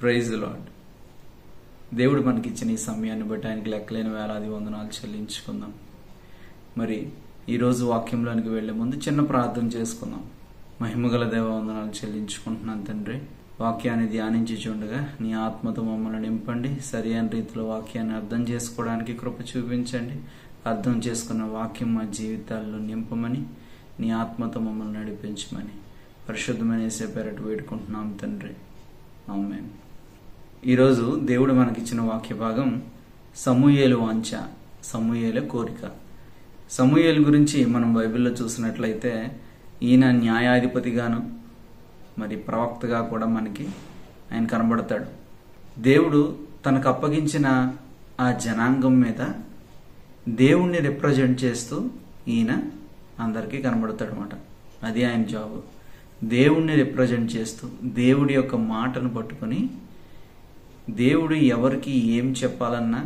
Praise the lord. దేవుడు మనకిచ్చిన ఈ సమయాన్ని బట్టి ఆయనకి లెక్కలేని వేలాది వందనాలు చెల్లించుకుందాం. మరి ఈరోజు వాక్యంలోనికి వెళ్లే ముందు చిన్న ప్రార్థన చేసుకుందాం. మహిమగల దేవ వందనాలు చెల్లించుకుంటున్నాను తండ్రి. వాక్యాన్ని ధ్యానించి చూడగా నీ ఆత్మతో మమ్మల్ని నింపండి. సరి అయిన రీతిలో వాక్యాన్ని అర్థం చేసుకోవడానికి కృప చూపించండి. అర్థం చేసుకున్న వాక్యం మా జీవితాల్లో నింపమని, నీ ఆత్మతో మమ్మల్ని నడిపించమని పరిశుద్ధమైన యేసు పేరట వేడుకుంటున్నాం తండ్రి. ఆమేన్. ఈరోజు దేవుడు మనకిచ్చిన వాక్య భాగం సమూయేలు వాంఛ, సమూయేలు కోరిక. సమూయేలు గురించి మనం బైబిల్లో చూసినట్లయితే ఈయన న్యాయాధిపతిగాను మరి ప్రవక్తగా కూడా మనకి ఆయన కనబడతాడు. దేవుడు తనకు అప్పగించిన ఆ జనాంగం మీద దేవుణ్ణి రిప్రజెంట్ చేస్తూ ఈయన అందరికీ కనబడతాడు అన్నమాట. అది ఆయన జాబ్. దేవుణ్ణి రిప్రజెంట్ చేస్తూ దేవుడి యొక్క మాటను పట్టుకొని దేవుడు ఎవరికి ఏం చెప్పాలన్నా,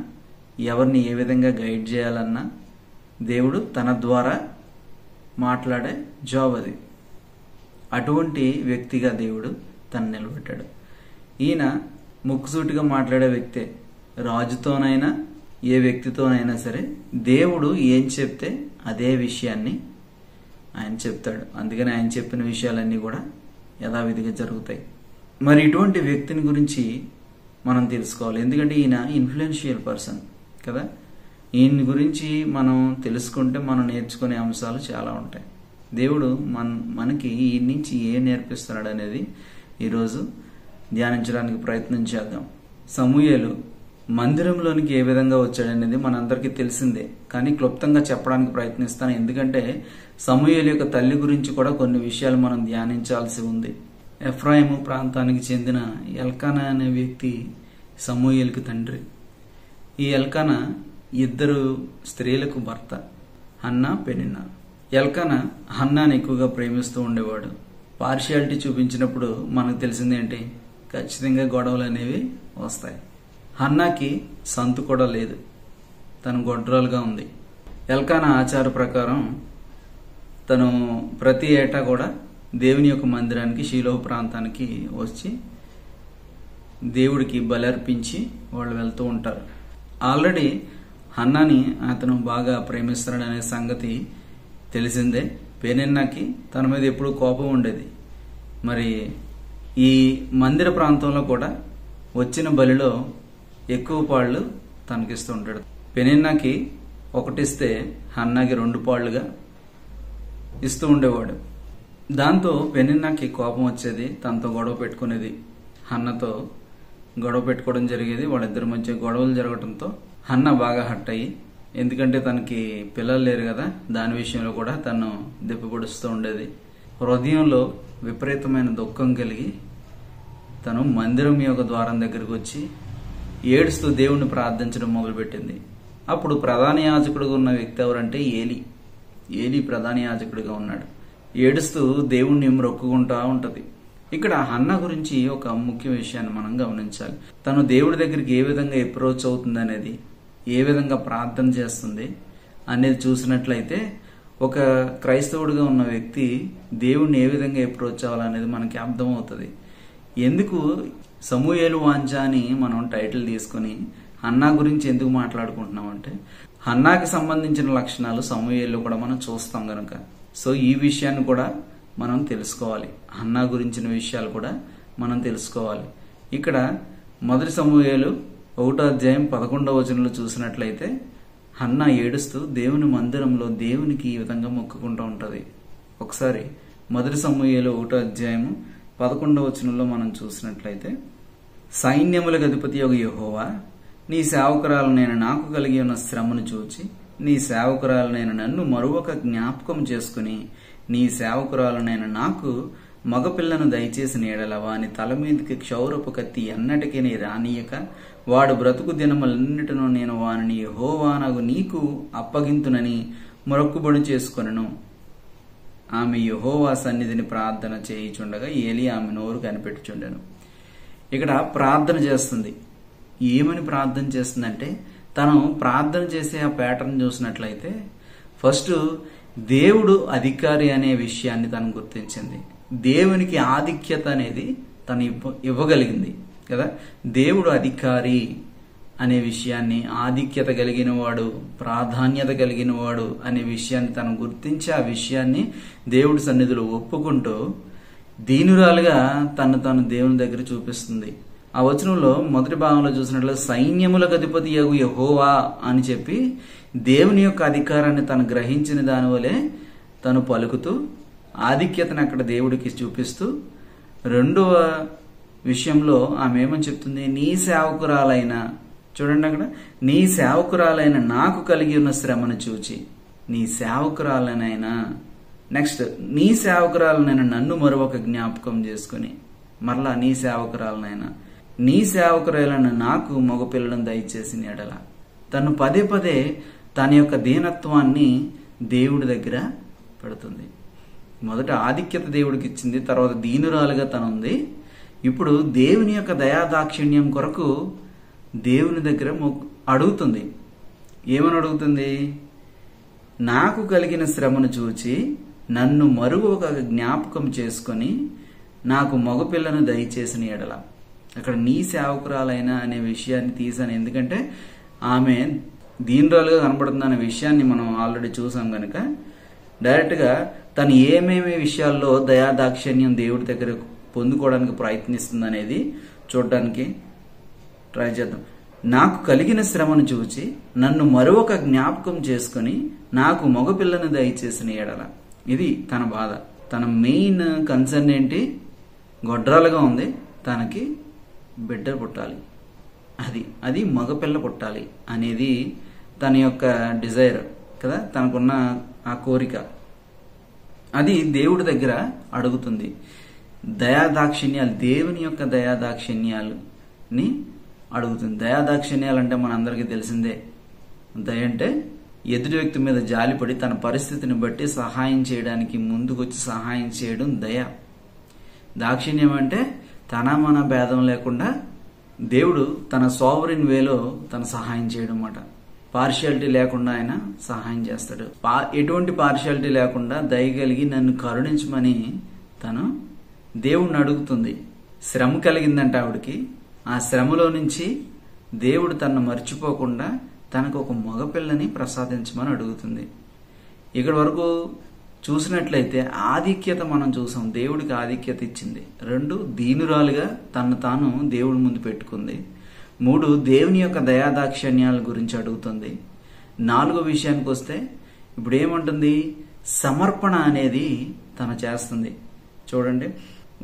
ఎవరిని ఏ విధంగా గైడ్ చేయాలన్నా దేవుడు తన ద్వారా మాట్లాడే జాబ్ అది. అటువంటి వ్యక్తిగా దేవుడు తను నిలబెట్టాడు. ఈయన ముక్కుసూటిగా మాట్లాడే వ్యక్తే. రాజుతోనైనా ఏ వ్యక్తితోనైనా సరే దేవుడు ఏం చెప్తే అదే విషయాన్ని ఆయన చెప్తాడు. అందుకని ఆయన చెప్పిన విషయాలన్నీ కూడా యథావిధిగా జరుగుతాయి. మరి ఇటువంటి వ్యక్తిని గురించి మనం తెలుసుకోవాలి. ఎందుకంటే ఈయన ఇన్ఫ్లుయెన్షియల్ పర్సన్ కదా. ఈయన గురించి మనం తెలుసుకుంటే మనం నేర్చుకునే అంశాలు చాలా ఉంటాయి. దేవుడు మనకి ఈయన నుంచి ఏం నేర్పిస్తున్నాడు అనేది ఈరోజు ధ్యానించడానికి ప్రయత్నం చేద్దాం. సమూయేలు మందిరంలోనికి ఏ విధంగా వచ్చాడనేది మనందరికీ తెలిసిందే, కానీ క్లుప్తంగా చెప్పడానికి ప్రయత్నిస్తాను. ఎందుకంటే సమూయేలు యొక్క తల్లి గురించి కూడా కొన్ని విషయాలు మనం ధ్యానించాల్సి ఉంది. ఎఫ్రాయిము ప్రాంతానికి చెందిన ఎల్కానా అనే వ్యక్తి సమూయేలుకి తండ్రి. ఈ ఎల్కానా ఇద్దరు స్త్రీలకు భర్త, హన్నా పెనిన్నా. ఎల్కానా హన్నాని ఎక్కువగా ప్రేమిస్తూ ఉండేవాడు. పార్షియాలిటీ చూపించినప్పుడు మనకు తెలిసిందేంటి, ఖచ్చితంగా గొడవలు అనేవి వస్తాయి. హన్నాకి సంతు కూడా లేదు, తను గొడ్రాలుగా ఉంది. ఎల్కానా ఆచార ప్రకారం తను ప్రతి ఏటా కూడా దేవుని యొక్క మందిరానికి షీలోహు ప్రాంతానికి వచ్చి దేవుడికి బలర్పించి వాళ్ళు వెళ్తూ ఉంటారు. ఆల్రెడీ హన్నాని అతను బాగా ప్రేమిస్తున్నాడనే సంగతి తెలిసిందే. పెనిన్నాకి తన మీద ఎప్పుడూ కోపం ఉండేది. మరి ఈ మందిర ప్రాంతంలో కూడా వచ్చిన బలిలో ఎక్కువ పాళ్ళు తనకిస్తూ ఉంటాడు. పెనిన్నాకి ఒకటిస్తే హన్నాకి 2 పాళ్ళుగా ఇస్తూ ఉండేవాడు. దాంతో పెనిన్నాకి కోపం వచ్చేది, తనతో గొడవ పెట్టుకునేది. హన్నతో గొడవ పెట్టుకోవడం జరిగేది. వాళ్ళిద్దరి మధ్య గొడవలు జరగడంతో హన్న బాగా హట్ అయ్యి, ఎందుకంటే తనకి పిల్లలు లేరు కదా, దాని విషయంలో కూడా తను దెప్పిపొడుస్తూ ఉండేది. హృదయంలో విపరీతమైన దుఃఖం కలిగి తను మందిరం యొక్క ద్వారం దగ్గరికి వచ్చి ఏడుస్తూ దేవుణ్ణి ప్రార్థించడం మొదలుపెట్టింది. అప్పుడు ప్రధాన యాజకుడుగా ఉన్న వ్యక్తి ఎవరంటే ఏలి ప్రధాన యాజకుడిగా ఉన్నాడు. ఏడుస్తూ దేవుణ్ణి మొక్కుకుంటా ఉంటది. ఇక్కడ హన్నా గురించి ఒక ముఖ్య విషయాన్ని మనం గమనించాలి. తను దేవుడి దగ్గరికి ఏ విధంగా అప్రోచ్ అవుతుంది అనేది, ఏ విధంగా ప్రార్థన చేస్తుంది అనేది చూసినట్లయితే ఒక క్రైస్తవుడిగా ఉన్న వ్యక్తి దేవుణ్ణి ఏ విధంగా అప్రోచ్ అవ్వాలనేది మనకి అర్థమవుతుంది. ఎందుకు సమూయేలు వాంఛ అని మనం టైటిల్ తీసుకుని హన్నా గురించి ఎందుకు మాట్లాడుకుంటున్నాం అంటే, హన్నాకి సంబంధించిన లక్షణాలు సమూయేలులో కూడా మనం చూస్తాం గనక. సో ఈ విషయాన్ని కూడా మనం తెలుసుకోవాలి. హన్నా గురించిన విషయాలు కూడా మనం తెలుసుకోవాలి. ఇక్కడ 1 సమూయేలు 1వ అధ్యాయం 11వ వచనంలో చూసినట్లయితే హన్నా ఏడుస్తూ దేవుని మందిరంలో దేవునికి ఈ విధంగా మొక్కుకుంటూ ఉంటది. ఒకసారి 1 సమూయేలు 1వ అధ్యాయం 11వ వచనంలో మనం చూసినట్లయితే, సైన్యములకు అధిపతి యెహోవా, నీ సేవకురాలనైన నాకు కలిగి ఉన్న శ్రమను చూచి నీ సేవకురాలనైన నన్ను మరొక జ్ఞాపకం చేసుకుని నీ సేవకురాలనైన నాకు మగపిల్లను దయచేసి నీడల వాని తల మీదకి క్షౌరపు కత్తి ఎన్నటికీ రానియక వాడు బ్రతుకు దినములన్నిటినూ నేను వానిని యెహోవానగు నీకు అప్పగింతునని మొక్కుబడి చేసుకొనెను. ఆమె యెహోవా సన్నిధిని ప్రార్థన చేయుచుండగా ఏలీ ఆమె నోరు కనిపెట్టుచుండెను. ఇక్కడ ప్రార్థన చేస్తుంది. ఏమని ప్రార్థన చేస్తుందంటే, తను ప్రార్థన చేసే ఆ ప్యాటర్న్ చూసినట్లయితే ఫస్ట్ దేవుడు అధికారి అనే విషయాన్ని తను గుర్తించింది. దేవునికి ఆధిక్యత అనేది తను ఇవ్వగలిగింది. కదా. దేవుడు అధికారి అనే విషయాన్ని, ఆధిక్యత కలిగిన వాడు, ప్రాధాన్యత కలిగిన వాడు అనే విషయాన్ని తను గుర్తించి ఆ విషయాన్ని దేవుడి సన్నిధిలో ఒప్పుకుంటూ దీనురాలుగా తను దేవుని దగ్గర చూపిస్తుంది. ఆ వచనంలో మొదటి భాగంలో చూసినట్లయితే సైన్యములకు అధిపతి యగు యెహోవా అని చెప్పి దేవుని యొక్క అధికారాన్ని తను గ్రహించిన దాని వలె తను పలుకుతూ ఆధిక్యతను అక్కడ దేవుడికి చూపిస్తూ, రెండవ విషయంలో ఆమె ఏమని చెప్తుంది, నీ సేవకురాలైన, చూడండి అక్కడ, నీ సేవకురాలైన నాకు కలిగి ఉన్న శ్రమను చూచి, నీ సేవకురాలనైనా, నెక్స్ట్ నీ సేవకురాలనైనా నన్ను మరొక జ్ఞాపకం చేసుకుని, మరలా నీ సేవకురాలనైనా, నీ సేవకురాలైన నాకు మగపిల్లలను దయచేసిన ఎడల. తను పదే పదే తన యొక్క దీనత్వాన్ని దేవుడి దగ్గర పెడుతుంది. మొదట ఆధిక్యత దేవుడికి ఇచ్చింది, తర్వాత దీనురాలుగా తనుంది. ఇప్పుడు దేవుని యొక్క దయాదాక్షిణ్యం కొరకు దేవుని దగ్గర అడుగుతుంది. ఏమని అడుగుతుంది, నాకు కలిగిన శ్రమను చూచి నన్ను మరొక జ్ఞాపకం చేసుకొని నాకు మగపిల్లను దయచేసిన ఎడల. అక్కడ నీ సేవకురాలైన అనే విషయాన్ని తీసాను, ఎందుకంటే ఆమె దీనురాలుగా కనబడుతుంది అనే విషయాన్ని మనం ఆల్రెడీ చూసాం కనుక డైరెక్ట్గా తను ఏమేమి విషయాల్లో దయాదాక్షిణ్యం దేవుడి దగ్గర పొందుకోవడానికి ప్రయత్నిస్తుంది అనేది చూడడానికి ట్రై చేద్దాం. నాకు కలిగిన శ్రమను చూచి నన్ను మరొక జ్ఞాపకం చేసుకుని నాకు మగపిల్లను దయచేసిన ఎడల. ఇది తన బాధ. తన మెయిన్ కన్సర్న్ ఏంటి, గొడ్రాలుగా ఉంది, తనకి బిడ్డ పుట్టాలి, అది మగపిల్ల పుట్టాలి అనేది తన యొక్క డిజైర్ కదా, తనకున్న ఆ కోరిక. అది దేవుడి దగ్గర అడుగుతుంది. దయాదాక్షిణ్యాలు, దేవుని యొక్క దయాదాక్షిణ్యాలని అడుగుతుంది. దయాదాక్షిణ్యాలు అంటే మనందరికీ తెలిసిందే. దయ అంటే ఎదుటి వ్యక్తి మీద జాలిపడి తన పరిస్థితిని బట్టి సహాయం చేయడానికి ముందుకొచ్చి సహాయం చేయడం దయ. దాక్షిణ్యం అంటే తన మన భేదం లేకుండా దేవుడు తన సోవరిన్ వేలో తన సహాయం చేయడం అన్నమాట. పార్షియాలిటీ లేకుండా ఆయన సహాయం చేస్తాడు. ఎటువంటి పార్షియాలిటీ లేకుండా దయ కలిగి నన్ను కరుణించమని తను దేవుడిని అడుగుతుంది. శ్రమ కలిగిందంట ఆవిడికి. ఆ శ్రమలో నుంచి దేవుడు తనను మర్చిపోకుండా తనకు ఒక మగపిల్లని ప్రసాదించమని అడుగుతుంది. ఇక్కడ వరకు చూసినట్లయితే ఆధిక్యత మనం చూసాం, దేవుడికి ఆధిక్యత ఇచ్చింది. 2, దీనురాలుగా తను తాను దేవుడి ముందు పెట్టుకుంది. 3, దేవుని యొక్క దయాదాక్షిణ్యాల గురించి అడుగుతుంది. 4 విషయానికి వస్తే ఇప్పుడు ఏమంటుంది, సమర్పణ అనేది తను చేస్తుంది. చూడండి,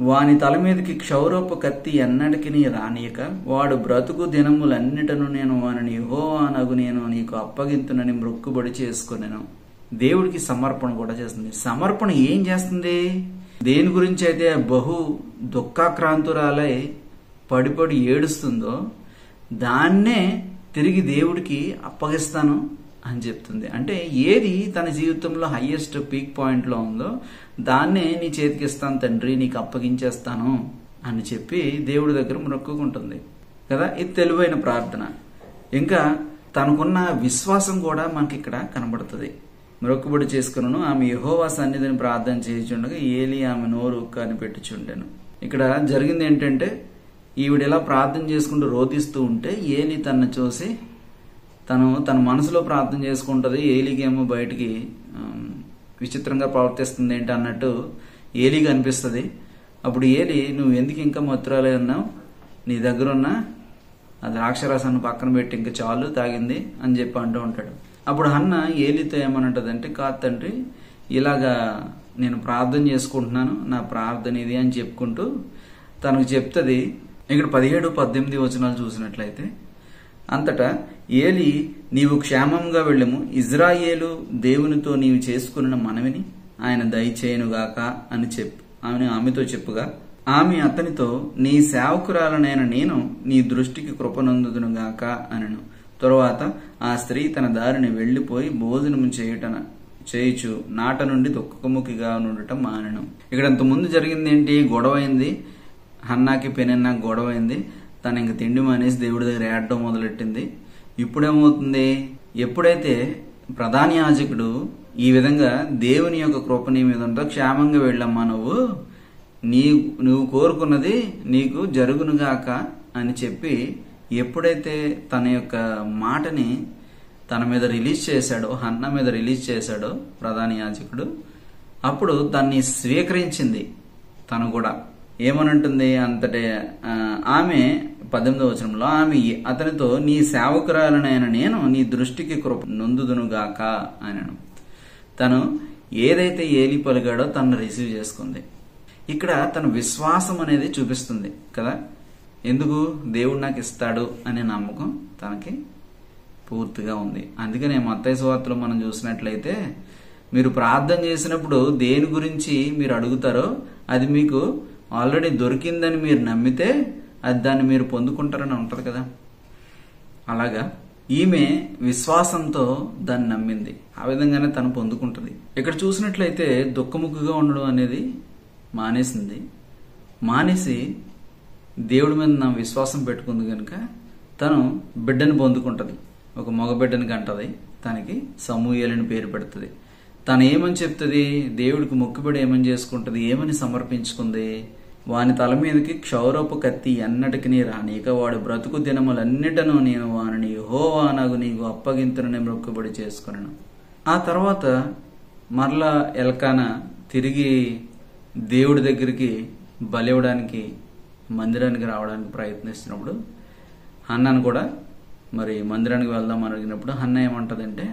వాని తల మీదకి క్షౌరపు కత్తి ఎన్నటికి రానియక వాడు బ్రతుకు దినములన్నిటను నేను వాని యెహోవానగు నేను నీకు అప్పగింతునని మొక్కుబడి చేసుకున్నాను. దేవుడికి సమర్పణ కూడా చేస్తుంది. సమర్పణ ఏం చేస్తుంది, దేని గురించి అయితే బహు దుఃఖాక్రాంతురాలై పడిపడి ఏడుస్తుందో దాన్నే తిరిగి దేవుడికి అప్పగిస్తాను అని చెప్తుంది. అంటే ఏది తన జీవితంలో హైయెస్ట్ పీక్ పాయింట్ లో ఉందో దాన్నే నీ చేతికి ఇస్తాను తండ్రి, నీకు అప్పగించేస్తాను అని చెప్పి దేవుడి దగ్గర మొక్కుకుంటుంది కదా. ఇది తెలివైన ప్రార్థన. ఇంకా తనకున్న విశ్వాసం కూడా మనకి ఇక్కడ కనబడుతుంది. మొక్కుబడి చేసుకున్నాను, ఆమె యెహోవా సన్నిధిని ప్రార్థన చేయుచుండగా ఏలీ ఆమె నోరు కనిపెట్టుచుండెను. ఇక్కడ జరిగింది ఏంటంటే, ఈవిడ ఇలా ప్రార్థన చేసుకుంటూ రోధిస్తూ ఉంటే ఏలీ తనను చూసి తన మనసులో ప్రార్థన చేసుకుంటది. ఏలీకేమో బయటికి విచిత్రంగా ప్రవర్తిస్తుంది ఏంటి అన్నట్టు ఏలీగా అనిపిస్తుంది. అప్పుడు ఏలీ, నువ్వు ఎందుకు ఇంకా మత్తురాలే ఉన్నావు, నీ దగ్గర ఉన్న ఆ ద్రాక్షరసాన్ని పక్కన పెట్టి ఇంకా చాలు తాగింది అని చెప్పి అంటూ ఉంటాడు. అప్పుడు హన్న ఏలీతో ఏమనంటదంటే, కాదు తండ్రి, ఇలాగా నేను ప్రార్థన చేసుకుంటున్నాను, నా ప్రార్థన ఇది అని చెప్పుకుంటూ తనకు చెప్తుంది. ఇక్కడ 17-18 వచనాలు చూసినట్లయితే, అంతటా ఏలీ, నీవు క్షేమంగా వెళ్ళము, ఇజ్రాయేలు దేవునితో నీవు చేసుకున్న మనవిని ఆయన దయచేయునుగాక అని ఆమెతో చెప్పుగా, ఆమె అతనితో, నీ సేవకురాలనైన నేను నీ దృష్టికి కృపనందుదునుగాక అనెను. తరువాత ఆ స్త్రీ తన దారిని వెళ్లిపోయి భోజనం చేయుచు నాట నుండి దుఃఖముఖిగా ఉండటం మానెను. ఇక్కడ అంత ముందు జరిగింది ఏంటి, గొడవైంది. హన్నాకి పెనెన్నాకి గొడవైంది. తను ఇంక తిండి మానేసి దేవుడి దగ్గర ఏడడం మొదలెట్టింది. ఇప్పుడేమవుతుంది, ఎప్పుడైతే ప్రధాన యాజకుడు ఈ విధంగా దేవుని యొక్క కృప నీ మీద ఉందో, క్షేమంగా వెళ్ళమ్మా, నువ్వు కోరుకున్నది నీకు జరుగునుగాక అని చెప్పి ఎప్పుడైతే తన యొక్క మాటని తన మీద రిలీజ్ చేశాడో, హన్నా మీద రిలీజ్ చేశాడో ప్రధాన యాజకుడు, అప్పుడు దాన్ని స్వీకరించింది తను కూడా. ఏమనంటుంది అంతటే ఆమె 18వ వచనంలో, ఆమె అతనితో, నీ సేవకురాలనైన నేను నీ దృష్టికి కృప నొందుదునుగాక అనను. తను ఏదైతే ఏలి పలిగాడో తను రిసీవ్ చేసుకుంది. ఇక్కడ తన విశ్వాసం అనేది చూపిస్తుంది కదా. ఎందుకు? దేవుడు నాకు ఇస్తాడు అనే నమ్మకం తనకి పూర్తిగా ఉంది. అందుకనే మత్తయి సువార్తలో మనం చూసినట్లయితే, మీరు ప్రార్థన చేసినప్పుడు దేని గురించి మీరు అడుగుతారో అది మీకు ఆల్రెడీ దొరికిందని మీరు నమ్మితే అది దాన్ని మీరు పొందుకుంటారని ఉంటది కదా. అలాగా ఈమె విశ్వాసంతో దాన్ని నమ్మింది. ఆ విధంగానే తను పొందుకుంటుంది. ఇక్కడ చూసినట్లయితే దుఃఖముఖగా ఉండడం అనేది మానేసింది. మానేసి దేవుడి మీద నా విశ్వాసం పెట్టుకుంది కనుక తను బిడ్డను పొందుకుంటది. ఒక మగ బిడ్డని కంటది. తనకి సమూయేలుని పేరు పెడుతుంది. తను ఏమని చెప్తుంది? దేవుడికి మొక్కుబడి ఏమని చేసుకుంటది? ఏమని సమర్పించుకుంది? వాని తల మీదకి క్షౌరపు కత్తి ఎన్నటికి రానిక వాడు బ్రతుకు దినములన్నిటను నేను వాని యెహోవానగు నీకు అప్పగింతునని మొక్కుబడి చేసుకున్నాను. ఆ తర్వాత మరలా ఎల్కానా తిరిగి దేవుడి దగ్గరికి బలివ్వడానికి మందిరానికి రావడానికి ప్రయత్నిస్తున్నప్పుడు హన్నాను కూడా మరి మందిరానికి వెళ్దామని అడిగినప్పుడు హన్నా ఏమంటదంటే,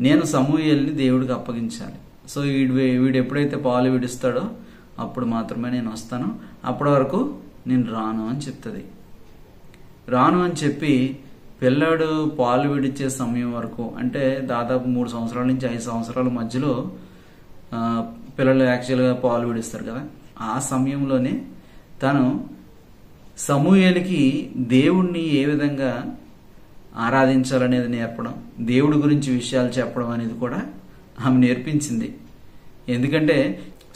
నేను సమూయేలుని దేవుడికి అప్పగించాలి. సో వీడు ఎప్పుడైతే పాలు విడుస్తాడో అప్పుడు మాత్రమే నేను వస్తాను, అప్పటి వరకు నేను రాను అని చెప్తుంది. రాను అని చెప్పి పిల్లాడు పాలు విడిచే సమయం వరకు, అంటే దాదాపు 3 సంవత్సరాల నుంచి 5 సంవత్సరాల మధ్యలో పిల్లలు యాక్చువల్గా పాలు విడిస్తారు కదా. ఆ సమయంలోనే తను సమూయేలుకి దేవుణ్ణి ఏ విధంగా ఆరాధించాలనేది నేర్పడం, దేవుడి గురించి విషయాలు చెప్పడం అనేది కూడా ఆమె నేర్పించింది. ఎందుకంటే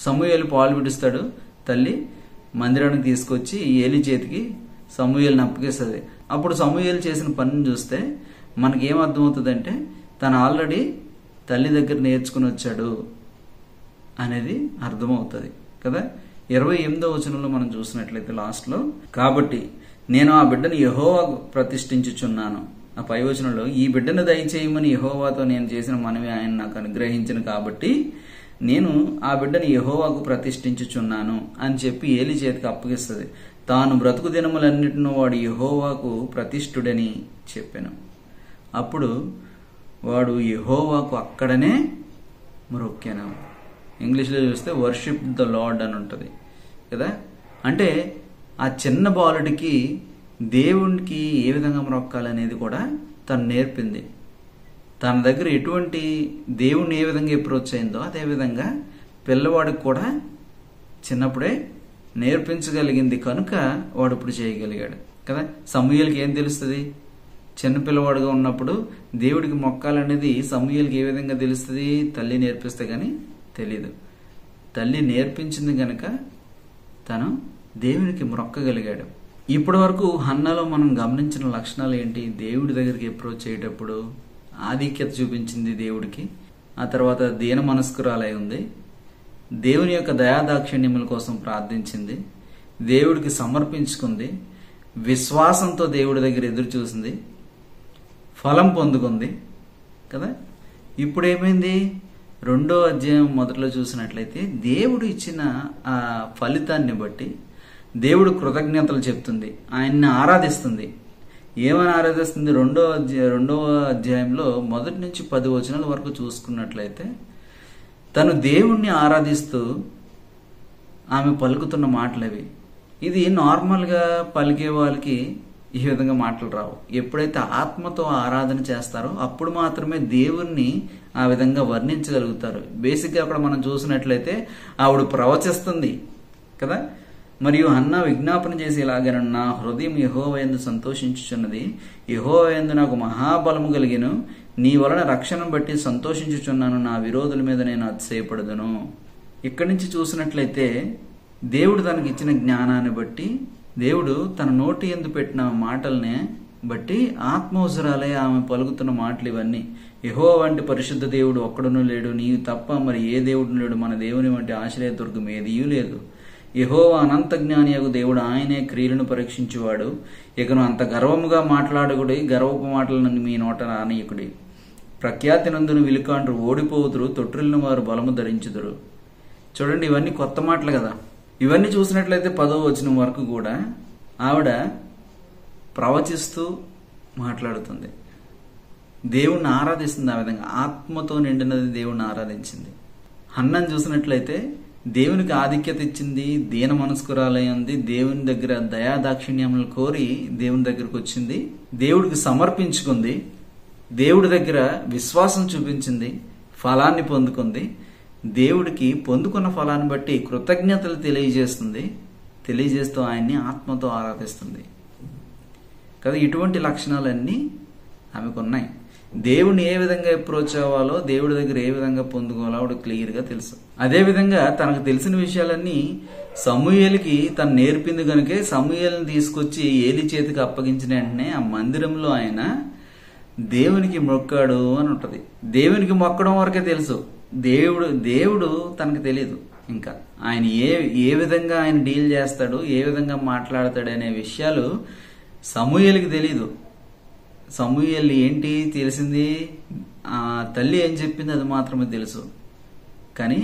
సమూయేలు పాలు విడుస్తాడు, తల్లి మందిరానికి తీసుకొచ్చి ఏలి చేతికి సమూయేలుని అప్పగిస్తుంది. అప్పుడు సమూయేలు చేసిన పనిని చూస్తే మనకి ఏం అర్థమవుతుందంటే తను ఆల్రెడీ తల్లి దగ్గర నేర్చుకుని వచ్చాడు అనేది అర్థమవుతుంది కదా. 28వ వచనంలో మనం చూసినట్లయితే లాస్ట్ లో, కాబట్టి నేను ఆ బిడ్డను యెహోవాకు ప్రతిష్ఠించుచున్నాను. ఆ పై వచనంలో, ఈ బిడ్డను దయచేయమని యెహోవాతో నేను చేసిన మనవి ఆయన నాకు అనుగ్రహించిన కాబట్టి నేను ఆ బిడ్డను యెహోవాకు ప్రతిష్ఠించుచున్నాను అని చెప్పి ఏలి చేతికి అప్పగిస్తుంది. తాను బ్రతుకు దినములన్నిటినూ వాడు యెహోవాకు ప్రతిష్ఠుడని చెప్పాను. అప్పుడు వాడు యెహోవాకు అక్కడనే మొక్కాను. ఇంగ్లీష్లో చూస్తే వర్షిప్ ద లార్డ్ అని ఉంటుంది కదా. అంటే ఆ చిన్న బాలుడికి దేవునికి ఏ విధంగా మొక్కాలనేది కూడా తను నేర్పింది. తన దగ్గర ఎటువంటి దేవుణ్ణి ఏ విధంగా అప్రోచ్ అయిందో అదేవిధంగా పిల్లవాడికి కూడా చిన్నప్పుడే నేర్పించగలిగింది కనుక వాడు ఇప్పుడు చేయగలిగాడు కదా. సమూయేలుకి ఏం తెలుస్తుంది? చిన్న పిల్లవాడుగా ఉన్నప్పుడు దేవుడికి మొక్కాలనేది సమూయేలుకి ఏ విధంగా తెలుస్తుంది? తల్లి నేర్పిస్తే గానీ తెలీదు. తల్లి నేర్పించింది గనక తను దేవునికి మొక్కగలిగాడు. ఇప్పటి వరకు హన్నాలో మనం గమనించిన లక్షణాలు ఏంటి? దేవుడి దగ్గరికి అప్రోచ్ అయ్యేటప్పుడు ఆధిక్యత చూపించింది దేవుడికి. ఆ తర్వాత దీన మనస్కురాలై ఉంది. దేవుని యొక్క దయాదాక్షిణ్యముల కోసం ప్రార్థించింది. దేవుడికి సమర్పించుకుంది. విశ్వాసంతో దేవుడి దగ్గర ఎదురు చూసింది. ఫలం పొందుకుంది కదా. ఇప్పుడు ఏమైంది? 2వ అధ్యాయం మొదట్లో చూసినట్లయితే దేవుడు ఇచ్చిన ఆ ఫలితాన్ని బట్టి దేవుడు కృతజ్ఞతలు చెప్తుంది, ఆయన్ని ఆరాధిస్తుంది. ఏమని ఆరాధిస్తుంది? 2వ అధ్యాయంలో 1 నుంచి 10 వచనాల వరకు చూసుకున్నట్లయితే తను దేవుణ్ణి ఆరాధిస్తూ ఆమె పలుకుతున్న మాటలవి. ఇది నార్మల్గా పలికే వాళ్ళకి ఈ విధంగా మాటలు రావు. ఎప్పుడైతే ఆత్మతో ఆరాధన చేస్తారో అప్పుడు మాత్రమే దేవుణ్ణి ఆ విధంగా వర్ణించగలుగుతారు. బేసిక్గా అక్కడ మనం చూసినట్లయితే ఆవిడ ప్రవచిస్తుంది కదా. మరియు హన్నా విజ్ఞాపన చేసి ఇలాగను, నా హృదయం యెహోవా యందు సంతోషించుచున్నది, యెహోవా యందు నాకు మహాబలము కలిగెను, నీ వలన రక్షణను బట్టి సంతోషించుచున్నాను, నా విరోధుల మీద నేను అతిశయపడదును. ఇక్కడి నుంచి చూసినట్లయితే దేవుడు తనకి ఇచ్చిన జ్ఞానాన్ని బట్టి, దేవుడు తన నోటి యందు పెట్టిన మాటల్ని బట్టి ఆత్మవసరాలే ఆమె పలుకుతున్న మాటలు ఇవన్నీ. యెహోవా వంటి పరిశుద్ధ దేవుడు ఒక్కడునూ లేడు, నీవు తప్ప మరి ఏ దేవుడు లేడు, మన దేవుని వంటి ఆశ్రయ దుర్గం ఏదీ లేదు. యెహోవా అనంత జ్ఞానియగు దేవుడు, ఆయనే క్రియలను పరీక్షించువాడు. ఇకను అంత గర్వముగా మాట్లాడుకుడి, గర్వపు మాటలను మీ నోట రానీయకుడి. ప్రఖ్యాతి నందును విలుకాండ్రు ఓడిపోవుదురు, తొట్టిల్లిన వారు బలము ధరించుదురు. చూడండి, ఇవన్నీ కొత్త మాటలు కదా. ఇవన్నీ చూసినట్లయితే 10వ వచనం వరకు కూడా ఆవిడ ప్రవచిస్తూ మాట్లాడుతుంది, దేవుణ్ణి ఆరాధిస్తుంది. ఆ విధంగా ఆత్మతో నిండినది దేవుణ్ణి ఆరాధించింది. హన్నను చూసినట్లయితే దేవునికి ఆధిక్యత ఇచ్చింది, దీన మనస్కురాలయ్యింది, దేవుని దగ్గర దయాదాక్షిణ్యములు కోరి దేవుని దగ్గరకు వచ్చింది, దేవుడికి సమర్పించుకుంది, దేవుడి దగ్గర విశ్వాసం చూపించింది, ఫలాన్ని పొందుకుంది, దేవుడికి పొందుకున్న ఫలాన్ని బట్టి కృతజ్ఞతలు తెలియజేస్తూ ఆయన్ని ఆత్మతో ఆరాధిస్తుంది కదా. ఇటువంటి లక్షణాలన్నీ ఆమెకు ఉన్నాయి. దేవుని ఏ విధంగా అప్రోచ్ అవ్వాలో, దేవుడి దగ్గర ఏ విధంగా పొందుకోవాలో ఆవిడ క్లియర్గా తెలుసు. అదేవిధంగా తనకు తెలిసిన విషయాలన్నీ సమూయేలుకి తను నేర్పింది కనుకే సమూయేలుని తీసుకొచ్చి ఏలి చేతికి అప్పగించిన వెంటనే ఆ మందిరంలో ఆయన దేవునికి మొక్కాడు అని ఉంటది. దేవునికి మొక్కడం వరకే తెలుసు, దేవుడు తనకు తెలియదు. ఇంకా ఆయన ఏ విధంగా ఆయన డీల్ చేస్తాడు, ఏ విధంగా మాట్లాడతాడు అనే విషయాలు సమూయేలుకి తెలీదు. సమూయేలు ఏంటి తెలిసింది, ఆ తల్లి ఏం చెప్పింది అది మాత్రమే తెలుసు. కానీ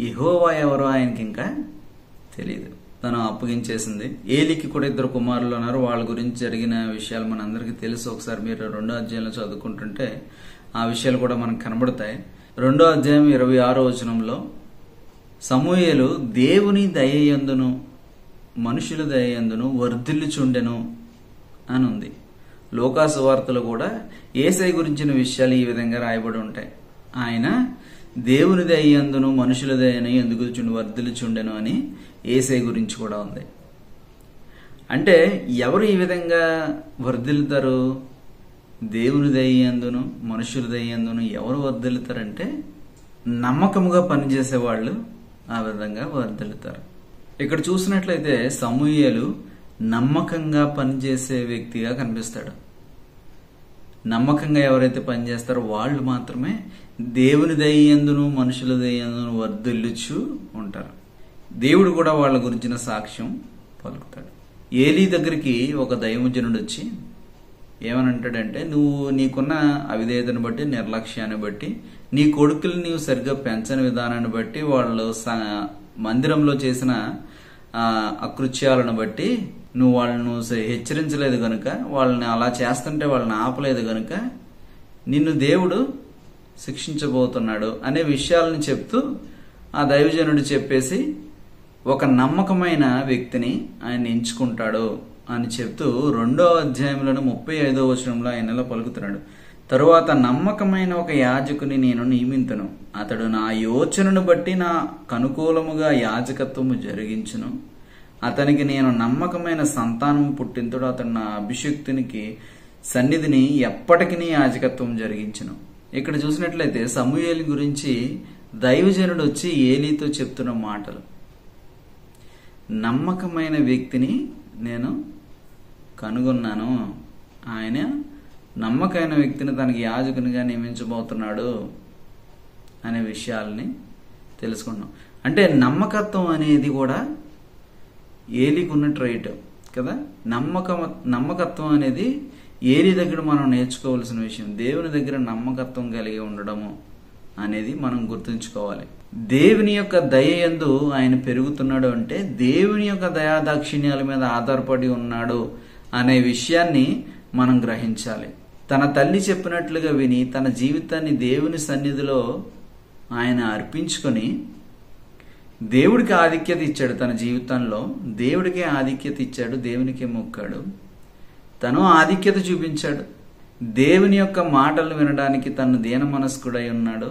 యెహోవా ఎవరో ఆయనకి ఇంకా తెలియదు. తను అప్పగించేసింది. ఏలికి కూడా 2 కుమారులు ఉన్నారు. వాళ్ళ గురించి జరిగిన విషయాలు మన అందరికీ తెలుసు. ఒకసారి మీరు 2వ అధ్యాయంలో చదువుకుంటుంటే ఆ విషయాలు కూడా మనకు కనబడతాయి. 2వ అధ్యాయం 26వ వచనంలో సమూయేలు దేవుని దయయందును మనుషుల దయయందును వర్ధిల్లుచుండెను అని ఉంది. లూకా సువార్తలో కూడా యేసయ్య గురించిన విషయాలు ఈ విధంగా రాయబడి ఉంటాయి. ఆయన దేవుని దయయందును మనుషుల దయను ఎందుకు వర్ధిల్లుచుండెను అని యేసయ్య గురించి కూడా ఉంది. అంటే ఎవరు ఈ విధంగా వర్ధిల్లుతారు? దేవుని దయయందును మనుషుల దయయందును ఎవరు వర్ధిల్లుతారంటే నమ్మకముగా పనిచేసే వాళ్ళు ఆ విధంగా వర్ధిల్లుతారు. ఇక్కడ చూసినట్లయితే సమూయేలు నమ్మకంగా పనిచేసే వ్యక్తిగా కనిపిస్తాడు. నమ్మకంగా ఎవరైతే పనిచేస్తారో వాళ్ళు మాత్రమే దేవుని దయయందును మనుషుల దయయందును వర్ధిల్లుచు ఉంటారు. దేవుడు కూడా వాళ్ళ గురించిన సాక్ష్యం పలుకుతాడు. ఏలీ దగ్గరికి ఒక దైవజనుడు వచ్చి ఏమనంటాడంటే, నువ్వు నీకున్న అవిధేయతను బట్టి, నిర్లక్ష్యాన్ని బట్టి, నీ కొడుకులు నీవు సరిగ్గా పెంచని విధానాన్ని బట్టి, వాళ్ళు మందిరంలో చేసిన అకృత్యాలను బట్టి నువ్వు వాళ్ళను హెచ్చరించలేదు గనుక, వాళ్ళని అలా చేస్తుంటే వాళ్ళని ఆపలేదు గనుక నిన్ను దేవుడు శిక్షించబోతున్నాడు అనే విషయాలను చెప్తూ ఆ దైవజనుడు చెప్పేసి ఒక నమ్మకమైన వ్యక్తిని ఆయన ఎంచుకుంటాడు అని చెప్తూ 2వ అధ్యాయంలోని 35వ వచనంలో ఆయన ఇలా పలుకుతున్నాడు. తరువాత నమ్మకమైన ఒక యాజకుని నేను నియమింతును, అతడు నా యోచనను బట్టి నాకు అనుకూలముగా యాజకత్వము జరిగించును, అతనికి నేను నమ్మకమైన సంతానము పుట్టింతుడు, అతడు నా అభిషిక్తునికి సన్నిధిని ఎప్పటికీ యాజకత్వం జరిగించును. ఇక్కడ చూసినట్లయితే సమూయేలు గురించి దైవజనుడు వచ్చి ఏలీతో చెప్తున్న మాటలు, నమ్మకమైన వ్యక్తిని నేను కనుగొన్నాను, ఆయన నమ్మకమైన వ్యక్తిని తనకి యాజకునిగా నియమించబోతున్నాడు అనే విషయాల్ని తెలుసుకున్నాం. అంటే నమ్మకత్వం అనేది కూడా ఏలికి ఉన్న ట్రైట్ కదా. నమ్మకత్వం అనేది ఏలి దగ్గర మనం నేర్చుకోవాల్సిన విషయం. దేవుని దగ్గర నమ్మకత్వం కలిగి ఉండడము అనేది మనం గుర్తుంచుకోవాలి. దేవుని యొక్క దయ యందు ఆయన పెరుగుతున్నాడు అంటే దేవుని యొక్క దయాదాక్షిణ్యాల మీద ఆధారపడి ఉన్నాడు అనే విషయాన్ని మనం గ్రహించాలి. తన తల్లి చెప్పినట్లుగా విని తన జీవితాన్ని దేవుని సన్నిధిలో ఆయన అర్పించుకొని దేవుడికి ఆధిక్యత ఇచ్చాడు. తన జీవితంలో దేవుడికే ఆధిక్యత ఇచ్చాడు, దేవునికే మొక్కాడు, తను ఆధిక్యత చూపించాడు. దేవుని యొక్క మాటలు వినడానికి తను దీన మనస్కుడై ఉన్నాడు.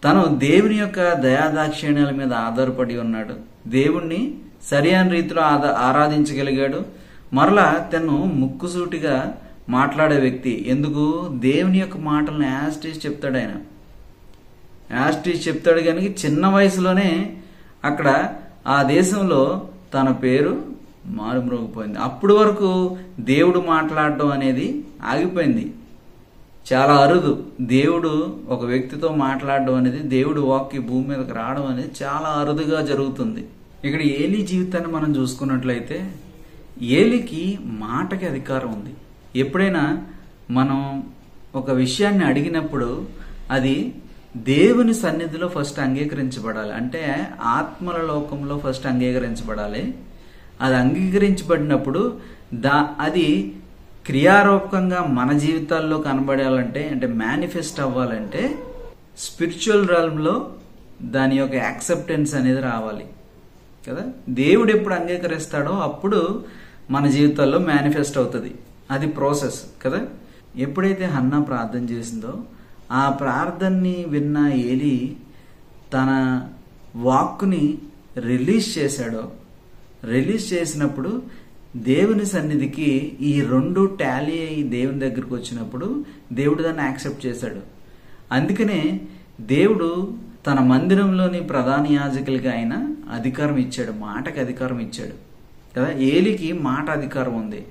తను దేవుని యొక్క దయాదాక్షిణ్యాల మీద ఆధారపడి ఉన్నాడు. దేవుణ్ణి సరైన రీతిలో ఆరాధించగలిగాడు. మరలా తను ముక్కుసూటిగా మాట్లాడే వ్యక్తి. ఎందుకు? దేవుని యొక్క మాటలను యాస్టీస్ చెప్తాడు. ఆయన యాస్టీస్ చెప్తాడు కనుక చిన్న వయసులోనే అక్కడ ఆ దేశంలో తన పేరు మారుమ్రోగిపోయింది. అప్పటి వరకు దేవుడు మాట్లాడడం అనేది ఆగిపోయింది. చాలా అరుదు దేవుడు ఒక వ్యక్తితో మాట్లాడడం అనేది, దేవుడు వాక్కి భూమి మీదకి రావడం అనేది చాలా అరుదుగా జరుగుతుంది. ఇక్కడ ఏలీ జీవితాన్ని మనం చూసుకున్నట్లయితే ఏలీకి మాటకి అధికారం ఉంది. ఎప్పుడైనా మనం ఒక విషయాన్ని అడిగినప్పుడు అది దేవుని సన్నిధిలో ఫస్ట్ అంగీకరించబడాలి. అంటే ఆత్మల లోకంలో ఫస్ట్ అంగీకరించబడాలి. అది అంగీకరించబడినప్పుడు అది క్రియారూపకంగా మన జీవితాల్లో కనబడాలంటే, అంటే మేనిఫెస్ట్ అవ్వాలంటే స్పిరిచువల్ realmలో దాని యొక్క యాక్సెప్టెన్స్ అనేది రావాలి కదా. దేవుడు ఎప్పుడు అంగీకరిస్తాడో అప్పుడు మన జీవితాల్లో మేనిఫెస్ట్ అవుతుంది. అది ప్రాసెస్ కదా. ఎప్పుడైతే హన్నా ప్రార్థన చేసిందో ఆ ప్రార్థనని విన్న ఏలీ తన వాక్కుని రిలీజ్ చేశాడో, రిలీజ్ చేసినప్పుడు దేవుని సన్నిధికి ఈ రెండు టాలీ అయ్యి దేవుని దగ్గరికి వచ్చినప్పుడు దేవుడు దాన్ని యాక్సెప్ట్ చేశాడు. అందుకనే దేవుడు తన మందిరంలోని ప్రధాన యాజకులకి ఆయన అధికారం ఇచ్చాడు, మాటకి అధికారం ఇచ్చాడు కదా. ఏలీకి మాట అధికారం ఉంది.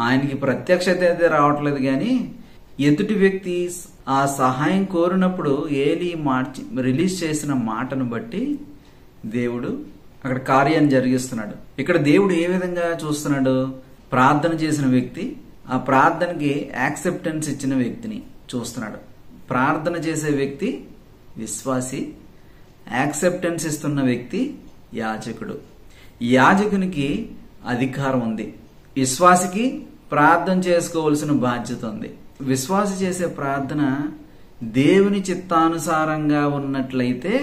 ఆయనకి ప్రత్యక్షత అయితే రావట్లేదు, కానీ ఎదుటి వ్యక్తి ఆ సహాయం కోరినప్పుడు ఏలీ రిలీజ్ చేసిన మాటను బట్టి దేవుడు అక్కడ కార్యాన్ని జరిగిస్తున్నాడు. ఇక్కడ దేవుడు ఏ విధంగా చూస్తున్నాడు? ప్రార్థన చేసిన వ్యక్తి, ఆ ప్రార్థనకి యాక్సెప్టెన్స్ ఇచ్చిన వ్యక్తిని చూస్తున్నాడు. ప్రార్థన చేసే వ్యక్తి విశ్వాసి, యాక్సెప్టెన్స్ ఇస్తున్న వ్యక్తి యాజకుడు. యాజకునికి అధికారం ఉంది, విశ్వాసికి ప్రార్థన చేసుకోవాల్సిన బాధ్యత ఉంది. విశ్వాసి చేసే ప్రార్థన దేవుని చిత్తానుసారంగా ఉన్నట్లయితే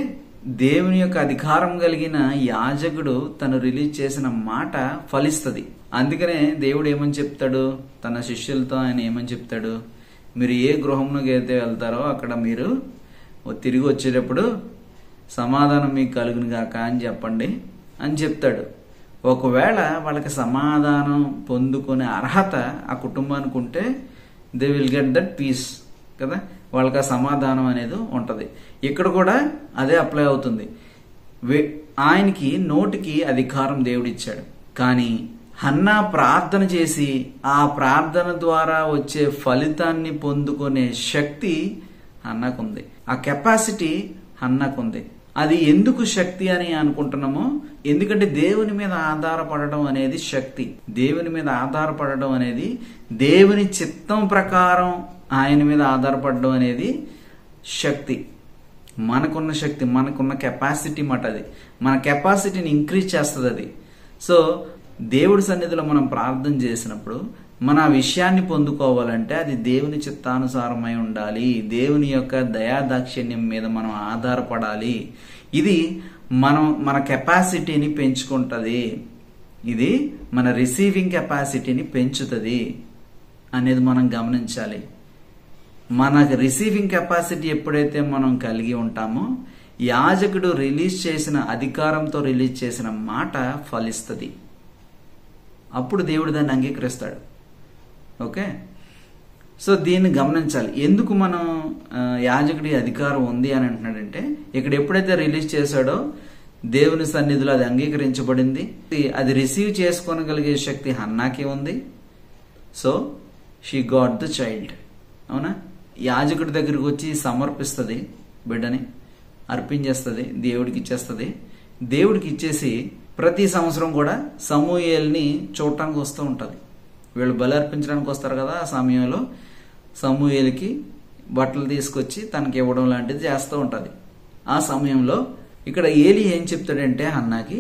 దేవుని యొక్క అధికారం కలిగిన యాజకుడు తను రిలీజ్ చేసిన మాట ఫలిస్తుంది. అందుకనే దేవుడు ఏమని చెప్తాడు తన శిష్యులతో? ఆయన ఏమని చెప్తాడు? మీరు ఏ గృహంలోకి అయితే వెళ్తారో అక్కడ మీరు తిరిగి వచ్చేటప్పుడు సమాధానం మీకు కలుగును గాక అని చెప్పండి అని చెప్తాడు. ఒకవేళ వాళ్ళకి సమాధానం పొందుకునే అర్హత ఆ కుటుంబానికి ఉంటే they will get that peace కదా. వాళ్ళకి ఆ సమాధానం అనేది ఉంటది. ఇక్కడ కూడా అదే అప్లై అవుతుంది. ఆయనకి నోటికి అధికారం దేవుడిచ్చాడు, కానీ హన్నా ప్రార్థన చేసి ఆ ప్రార్థన ద్వారా వచ్చే ఫలితాన్ని పొందుకునే శక్తి హన్నాకుంది, ఆ కెపాసిటీ హన్నాకుంది. అది ఎందుకు శక్తి అని అనుకుంటున్నామో, ఎందుకంటే దేవుని మీద ఆధారపడడం అనేది శక్తి. దేవుని మీద ఆధారపడడం అనేది, దేవుని చిత్తం ప్రకారం ఆయన మీద ఆధారపడడం అనేది శక్తి. మనకున్న శక్తి, మనకున్న కెపాసిటీ మాట. అది మన కెపాసిటీని ఇంక్రీజ్ చేస్తుంది అది. సో దేవుడి సన్నిధిలో మనం ప్రార్థన చేసినప్పుడు మన విషయాన్ని పొందుకోవాలంటే అది దేవుని చిత్తానుసారమై ఉండాలి. దేవుని యొక్క దయాదాక్షిణ్యం మీద మనం ఆధారపడాలి. ఇది మన కెపాసిటీని పెంచుకుంటుంది, ఇది మన రిసీవింగ్ కెపాసిటీని పెంచుతుంది అనేది మనం గమనించాలి. మన రిసీవింగ్ కెపాసిటీ ఎప్పుడైతే మనం కలిగి ఉంటామో యాజకుడు రిలీజ్ చేసిన అధికారంతో రిలీజ్ చేసిన మాట ఫలిస్తుంది. అప్పుడు దేవుడు దాన్ని అంగీకరిస్తాడు. ఓకే, సో దీన్ని గమనించాలి. ఎందుకు మనం యాజకుడి అధికారం ఉంది అని అంటున్నాడంటే, ఇక్కడ ఎప్పుడైతే రిలీజ్ చేశాడో దేవుని సన్నిధిలో అది అంగీకరించబడింది. అది రిసీవ్ చేసుకోగలిగే శక్తి హన్నాకి ఉంది. So she got the child. అవునా? యాజకుడి దగ్గరికి వచ్చి సమర్పిస్తుంది, బిడ్డని అర్పించేస్తుంది, దేవుడికి ఇచ్చేస్తుంది. దేవుడికి ఇచ్చేసి ప్రతి సంవత్సరం కూడా సమూయేల్ని చూడటానికి వస్తూ ఉంటుంది. వీళ్ళు బలి అర్పించడానికి వస్తారు కదా, ఆ సమయంలో సమూయేలుకి బట్టలు తీసుకొచ్చి తనకి ఇవ్వడం లాంటిది చేస్తూ ఉంటుంది. ఆ సమయంలో ఇక్కడ ఏలీ ఏం చెప్తాడంటే హన్నాకి,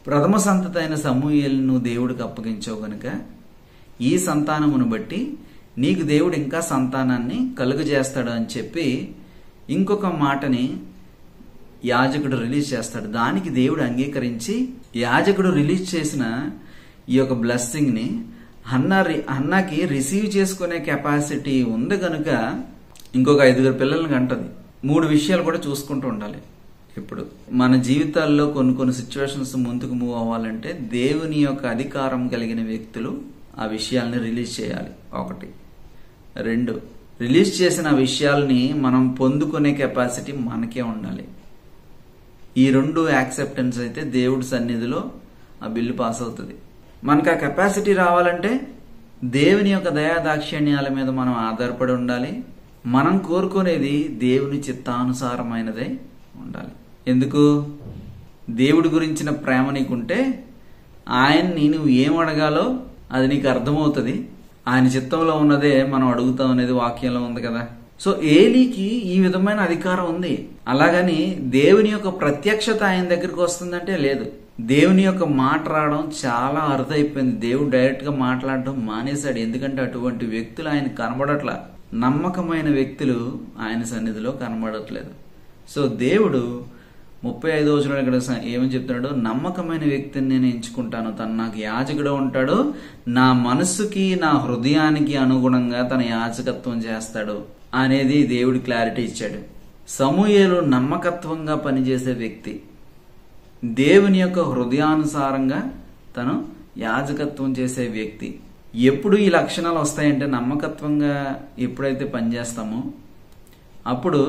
ప్రథమ సంతతి అయిన సమూయేలును దేవుడికి అప్పగించావు గనుక ఈ సంతానమును బట్టి నీకు దేవుడు ఇంకా సంతానాన్ని కలుగజేస్తాడు అని చెప్పి ఇంకొక మాటని యాజకుడు రిలీజ్ చేస్తాడు. దానికి దేవుడు అంగీకరించి యాజకుడు రిలీజ్ చేసిన ఈ యొక్క బ్లెస్సింగ్ ని హన్నాకి రిసీవ్ చేసుకునే కెపాసిటీ ఉంది కనుక ఇంకొక 5 పిల్లల్ని కంటది. 3 విషయాలు కూడా చూసుకుంటూ ఉండాలి. ఇప్పుడు మన జీవితాల్లో కొన్ని సిచ్యువేషన్స్ ముందుకు మూవ్ అవ్వాలంటే దేవుని యొక్క అధికారం కలిగిన వ్యక్తులు ఆ విషయాల్ని రిలీజ్ చేయాలి. 1. 2, రిలీజ్ చేసిన విషయాల్ని మనం పొందుకునే కెపాసిటీ మనకే ఉండాలి. ఈ 2 యాక్సెప్టెన్స్ అయితే దేవుడి సన్నిధిలో ఆ బిల్లు పాస్ అవుతుంది. మనకు ఆ కెపాసిటీ రావాలంటే దేవుని యొక్క దయాదాక్షిణ్యాల మీద మనం ఆధారపడి ఉండాలి. మనం కోరుకునేది దేవుని చిత్తానుసారమైనదే ఉండాలి. ఎందుకు? దేవుడి గురించిన ప్రేమ నీకుంటే ఆయన్ని నువ్వు ఏం అడగాలో అది నీకు అర్థమవుతుంది. ఆయన చిత్తంలో ఉన్నదే మనం అడుగుతాం అనేది వాక్యంలో ఉంది కదా. సో ఏలీకి ఈ విధమైన అధికారం ఉంది. అలాగని దేవుని యొక్క ప్రత్యక్షత ఆయన దగ్గరికి వస్తుందంటే లేదు. దేవుని యొక్క మాట రావడం చాలా అరుదైపోయింది. దేవుడు డైరెక్ట్ గా మాట్లాడడం మానేశాడు. ఎందుకంటే అటువంటి వ్యక్తులు ఆయన కనబడట్లా. నమ్మకమైన వ్యక్తులు ఆయన సన్నిధిలో కనబడట్లేదు. సో దేవుడు 35వ వచనంలో ఇక్కడ ఏమని చెప్తున్నాడు? నమ్మకమైన వ్యక్తిని నేను ఎంచుకుంటాను, తను నాకు యాజకుడు ఉంటాడు, నా మనస్సుకి నా హృదయానికి అనుగుణంగా తన యాజకత్వం చేస్తాడు అనేది దేవుడు క్లారిటీ ఇచ్చాడు. సమూయేలు నమ్మకత్వంగా పనిచేసే వ్యక్తి, దేవుని యొక్క హృదయానుసారంగా తను యాజకత్వం చేసే వ్యక్తి. ఎప్పుడు ఈ లక్షణాలు వస్తాయంటే నమ్మకత్వంగా ఎప్పుడైతే పనిచేస్తామో అప్పుడు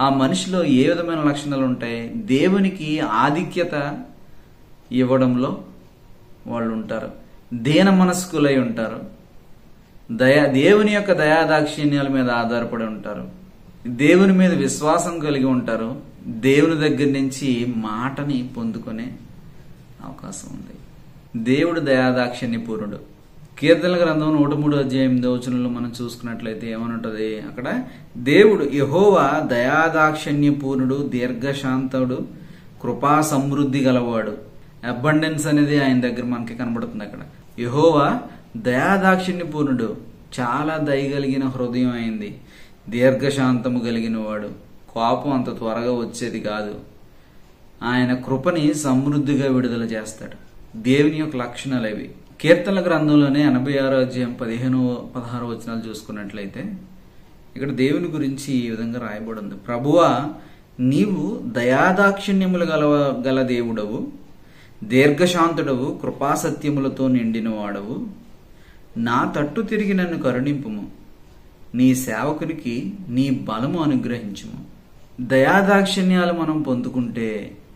ఆ మనిషిలో ఏ విధమైన లక్షణాలు ఉంటాయి? దేవునికి ఆధిక్యత ఇవ్వడంలో వాళ్ళు ఉంటారు, దీన మనస్కులై ఉంటారు, దేవుని యొక్క దయాదాక్షిణ్యాల మీద ఆధారపడి ఉంటారు, దేవుని మీద విశ్వాసం కలిగి ఉంటారు, దేవుని దగ్గర నుంచి మాటని పొందుకునే అవకాశం ఉంది. దేవుడు దయాదాక్షిణ్య పూర్ణుడు. కీర్తనల గ్రంథం 103:8 మనం చూసుకున్నట్లయితే ఏమనుంటది అక్కడ? దేవుడు యెహోవా దయాదాక్షిణ్య పూర్ణుడు, దీర్ఘశాంతుడు, కృపా సమృద్ధి గలవాడు. అబండెన్స్ అనేది ఆయన దగ్గర మనకి కనబడుతుంది. అక్కడ యెహోవా దయాదాక్షిణ్య పూర్ణుడు, చాలా దయగలిగిన హృదయం అయింది, దీర్ఘశాంతము కలిగిన వాడు, కోపం అంత త్వరగా వచ్చేది కాదు, ఆయన కృపని సమృద్ధిగా విడుదల చేస్తాడు. దేవుని యొక్క లక్షణాలు అవి. కీర్తనల గ్రంథంలోనే 86:15-16 వచనాలు చూసుకున్నట్లయితే ఇక్కడ దేవుని గురించి ఈ విధంగా రాయబడి ఉంది. ప్రభువా, నీవు దయాదాక్షిణ్యములు గల దేవుడవు, దీర్ఘశాంతుడవు, కృపాసత్యములతో నిండిన వాడవు, నా తట్టు తిరిగి నన్ను కరుణింపుము, నీ సేవకునికి నీ బలము అనుగ్రహించుము. దయాదాక్షిణ్యాలు మనం పొందుకుంటే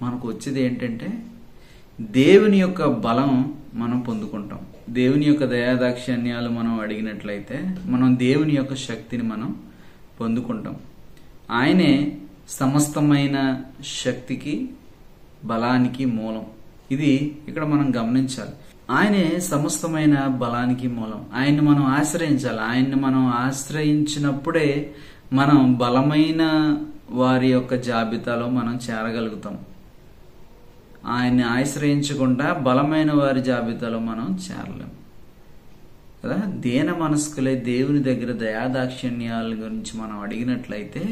మనకు వచ్చేది ఏంటంటే దేవుని యొక్క బలం మనం పొందుకుంటాం. దేవుని యొక్క దయాదాక్షిణ్యాలు మనం అడిగినట్లయితే మనం దేవుని యొక్క శక్తిని మనం పొందుకుంటాం. ఆయనే సమస్తమైన శక్తికి బలానికి మూలం. ఇది ఇక్కడ మనం గమనించాలి. ఆయనే సమస్తమైన బలానికి మూలం. ఆయన్ని మనం ఆశ్రయించాలి. ఆయన్ని మనం ఆశ్రయించినప్పుడే మనం బలమైన వారి యొక్క జాబితాలో మనం చేరగలుగుతాం. ఆయన్ని ఆశ్రయించకుండా బలమైన వారి జాబితాలో మనం చేరలేం కదా. దీన మనస్కులే దేవుని దగ్గర దయాదాక్షిణ్యాల గురించి మనం అడిగినట్లయితే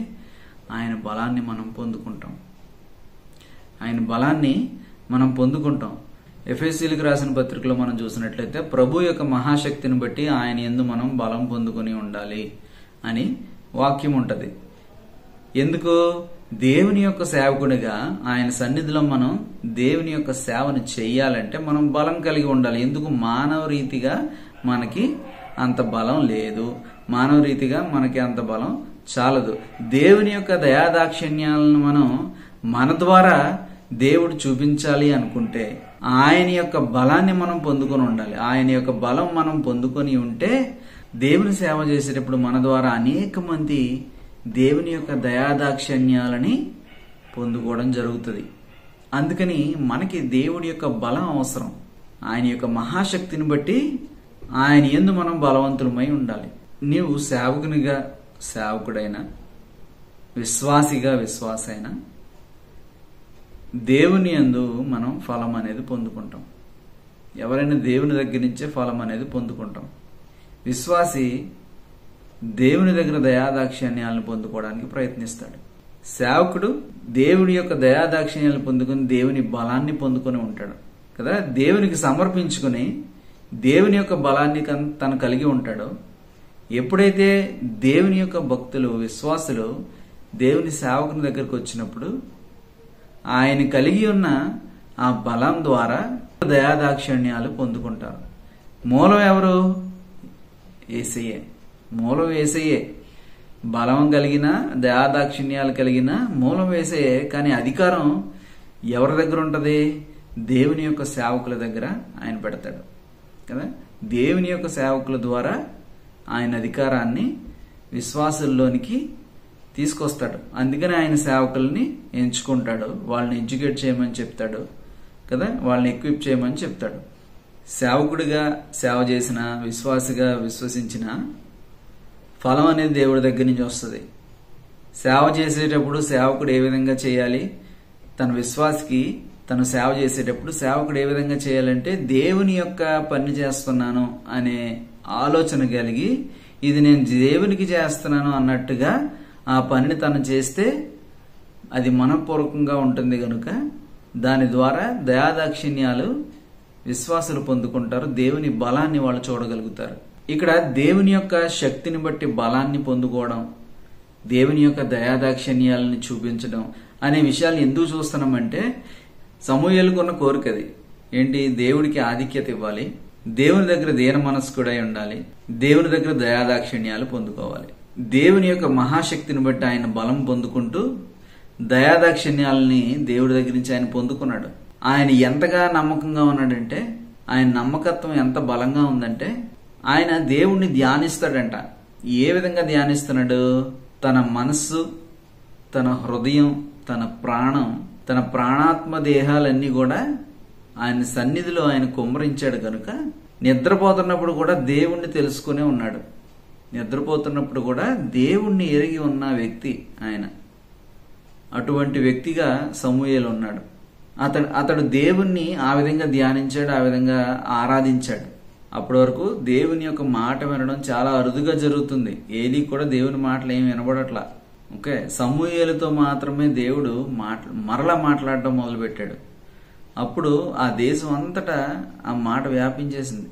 ఆయన బలాన్ని మనం పొందుకుంటాం. ఆయన బలాన్ని మనం పొందుకుంటాం. ఎఫెసీయులకు రాసిన పత్రికలో మనం చూసినట్లయితే ప్రభు యొక్క మహాశక్తిని బట్టి ఆయన యందు మనం బలం పొందుకొని ఉండాలి అని వాక్యం ఉంటది. ఎందుకు? దేవుని యొక్క సేవకుడిగా ఆయన సన్నిధిలో మనం దేవుని యొక్క సేవను చెయ్యాలంటే మనం బలం కలిగి ఉండాలి. ఎందుకు? మానవ రీతిగా మనకి అంత బలం లేదు, మానవ రీతిగా మనకి అంత బలం చాలదు. దేవుని యొక్క దయాదాక్షిణ్యాలను మనం మన ద్వారా దేవుడు చూపించాలి అనుకుంటే ఆయన యొక్క బలాన్ని మనం పొందుకొని ఉండాలి. ఆయన యొక్క బలం మనం పొందుకొని ఉంటే దేవుని సేవ చేసేటప్పుడు మన ద్వారా అనేక మంది దేవుని యొక్క దయాదాక్షిణ్యాలని పొందుకోవడం జరుగుతుంది. అందుకని మనకి దేవుడి యొక్క బలం అవసరం. ఆయన యొక్క మహాశక్తిని బట్టి ఆయన యందు మనం బలవంతులమై ఉండాలి. నీవు సేవకునిగా సేవకుడైనా, విశ్వాసిగా విశ్వాసైనా దేవుని యందు మనం ఫలం అనేది పొందుకుంటాం. ఎవరైనా దేవుని దగ్గర నుంచే ఫలం అనేది పొందుకుంటాం. విశ్వాసి దేవుని దగ్గర దయాదాక్షిణ్యాలను పొందుకోవడానికి ప్రయత్నిస్తాడు. సేవకుడు దేవుడి యొక్క దయాదాక్షిణ్యాలను పొందుకుని దేవుని బలాన్ని పొందుకొని ఉంటాడు కదా. దేవునికి సమర్పించుకుని దేవుని యొక్క బలాన్ని తను కలిగి ఉంటాడో, ఎప్పుడైతే దేవుని యొక్క భక్తులు, విశ్వాసులు దేవుని సేవకుని దగ్గరకు వచ్చినప్పుడు ఆయన కలిగి ఉన్న ఆ బలం ద్వారా దయాదాక్షిణ్యాలు పొందుకుంటారు. మూలం ఎవరు? యేసయ్యే. మూలం యేసయ్యే. బలం కలిగిన, దయాదాక్షిణ్యాలు కలిగిన మూలం యేసయ్యే. కానీ అధికారం ఎవరి దగ్గర ఉంటది? దేవుని యొక్క సేవకుల దగ్గర ఆయన పెడతాడు కదా. దేవుని యొక్క సేవకుల ద్వారా ఆయన అధికారాన్ని విశ్వాసుల్లోనికి తీసుకొస్తాడు. అందుకని ఆయన సేవకుల్ని ఎంచుకుంటాడు, వాళ్ళని ఎడ్యుకేట్ చేయమని చెప్తాడు కదా, వాళ్ళని ఎక్విప్ చేయమని చెప్తాడు. సేవకుడిగా సేవ చేసిన, విశ్వాసిగా విశ్వసించిన ఫలం అనేది దేవుడి దగ్గర నుంచి వస్తుంది. సేవ చేసేటప్పుడు సేవకుడు ఏ విధంగా చేయాలి, తన విశ్వాసికి తను సేవ చేసేటప్పుడు సేవకుడు ఏ విధంగా చేయాలంటే దేవుని యొక్క పని చేస్తున్నాను అనే ఆలోచన కలిగి, ఇది నేను దేవునికి చేస్తున్నాను అన్నట్టుగా ఆ పనిని తను చేస్తే అది మనపూర్వకంగా ఉంటుంది కనుక దాని ద్వారా దయాదాక్షిణ్యాలు విశ్వాసులు పొందుకుంటారు. దేవుని బలాన్ని వాళ్ళు చూడగలుగుతారు. ఇక్కడ దేవుని యొక్క శక్తిని బట్టి బలాన్ని పొందుకోవడం, దేవుని యొక్క దయాదాక్షిణ్యాలని చూపించడం అనే విషయాలు ఎందుకు చూస్తున్నామంటే సమూయేలుకు ఉన్న కోరిక అది ఏంటి, దేవుడికి ఆధిక్యత ఇవ్వాలి, దేవుని దగ్గర దీన మనస్కుడై ఉండాలి, దేవుని దగ్గర దయాదాక్షిణ్యాలు పొందుకోవాలి. దేవుని యొక్క మహాశక్తిని బట్టి ఆయన బలం పొందుకుంటూ దయాదాక్షిణ్యాలని దేవుడి దగ్గర నుంచి ఆయన పొందుకున్నాడు. ఆయన ఎంతగా నమ్మకంగా ఉన్నాడంటే, ఆయన నమ్మకత్వం ఎంత బలంగా ఉందంటే ఆయన దేవుణ్ణి ధ్యానిస్తాడంట. ఏ విధంగా ధ్యానిస్తున్నాడు, తన మనస్సు, తన హృదయం, తన ప్రాణం, తన ప్రాణాత్మ దేహాలన్నీ కూడా ఆయన సన్నిధిలో ఆయన కుమ్మరించాడు కనుక నిద్రపోతున్నప్పుడు కూడా దేవుణ్ణి తెలుసుకునే ఉన్నాడు. నిద్రపోతున్నప్పుడు కూడా దేవుణ్ణి ఎరిగి ఉన్న వ్యక్తి ఆయన. అటువంటి వ్యక్తిగా సమూయేలు ఉన్నాడు. అతడు దేవుణ్ణి ఆ విధంగా ధ్యానించాడు, ఆ విధంగా ఆరాధించాడు. అప్పటి వరకు దేవుని యొక్క మాట వినడం చాలా అరుదుగా జరుగుతుంది. ఏలీ కూడా దేవుని మాటలు ఏమి వినబడట్లా. ఓకే, సమూయేలుతో మాత్రమే దేవుడు మరలా మాట్లాడటం మొదలుపెట్టాడు. అప్పుడు ఆ దేశం అంతటా ఆ మాట వ్యాపించేసింది,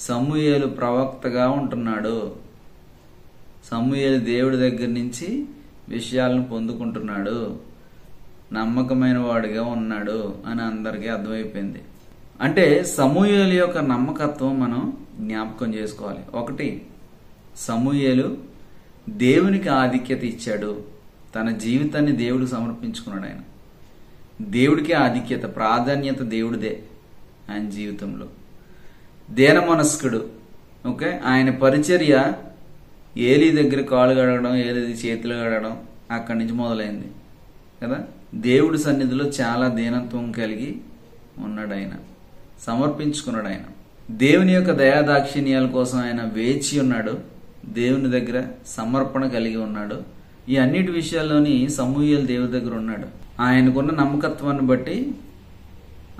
సమూయేలు ప్రవక్తగా ఉంటున్నాడు, సమూయేలు దేవుడి దగ్గర నుంచి విషయాలను పొందుకుంటున్నాడు, నమ్మకమైన వాడిగా ఉన్నాడు అని అందరికీ అర్థమైపోయింది. అంటే సమూయేలు యొక్క నమ్మకత్వం మనం జ్ఞాపకం చేసుకోవాలి. ఒకటి, సమూయేలు దేవునికి ఆధిక్యత ఇచ్చాడు, తన జీవితాన్ని దేవుడికి సమర్పించుకున్నాడు. ఆయన దేవుడికే ఆధిక్యత, ప్రాధాన్యత దేవుడిదే ఆయన జీవితంలో. దీన మనస్కుడు. ఓకే, ఆయన పరిచర్య ఏలీ దగ్గర కాళ్ళు గడగడం, ఏలీ చేతులు గడగడం అక్కడి నుంచి మొదలైంది కదా. దేవుడి సన్నిధిలో చాలా దీనత్వం కలిగి ఉన్నాడు, ఆయన సమర్పించుకున్నాడు. ఆయన దేవుని యొక్క దయాదాక్షిణ్యాల కోసం ఆయన వేచి ఉన్నాడు, దేవుని దగ్గర సమర్పణ కలిగి ఉన్నాడు. ఈ అన్నిటి విషయాల్లోని సమూయేలు దేవుడి దగ్గర ఉన్నాడు. ఆయనకున్న నమ్మకత్వాన్ని బట్టి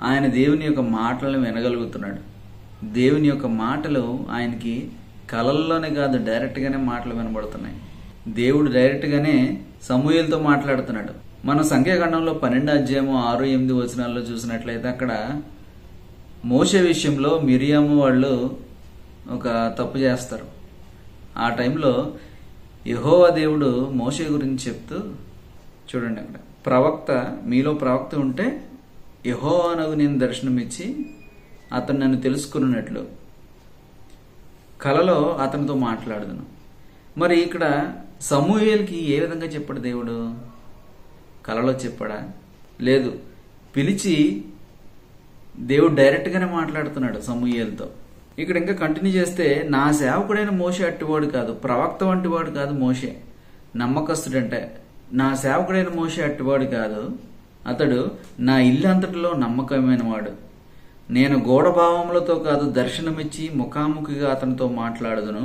ఆయన దేవుని యొక్క మాటలను వినగలుగుతున్నాడు. దేవుని యొక్క మాటలు ఆయనకి కలల్లోనే కాదు, డైరెక్ట్ గానే మాటలు వినబడుతున్నాయి. దేవుడు డైరెక్ట్ గానే సమూయేలుతో మాట్లాడుతున్నాడు. మనం సంఖ్యాకాండంలో 12వ అధ్యాయము 6-8 వచనాల్లో చూసినట్లయితే అక్కడ మోషే విషయంలో మిరియాము వాళ్ళు ఒక తప్పు చేస్తారు. ఆ టైంలో యెహోవా దేవుడు మోషే గురించి చెప్తూ, చూడండి అక్కడ, ప్రవక్త, మీలో ప్రవక్త ఉంటే యెహోవానగు నేను దర్శనమిచ్చి అతను నన్ను తెలుసుకున్నట్లు కలలో అతనితో మాట్లాడుదును. మరి ఇక్కడ సమూయేలుకి ఏ విధంగా చెప్పాడు దేవుడు? కలలో చెప్పాడా? లేదు, పిలిచి దేవుడు డైరెక్ట్ గానే మాట్లాడుతున్నాడు సమూయేలుతో. ఇక్కడ ఇంకా కంటిన్యూ చేస్తే, నా సేవకుడైన మోషే అట్టివాడు కాదు, ప్రవక్త వంటివాడు కాదు మోషే, నమ్మకస్తుడంటే నా సేవకుడైన మోషే అట్టివాడు కాదు, అతడు నా ఇల్లు అంతటిలో నమ్మకమైన వాడు. నేను గూఢభావములతో కాదు, దర్శనమిచ్చి ముఖాముఖిగా అతనితో మాట్లాడుదును,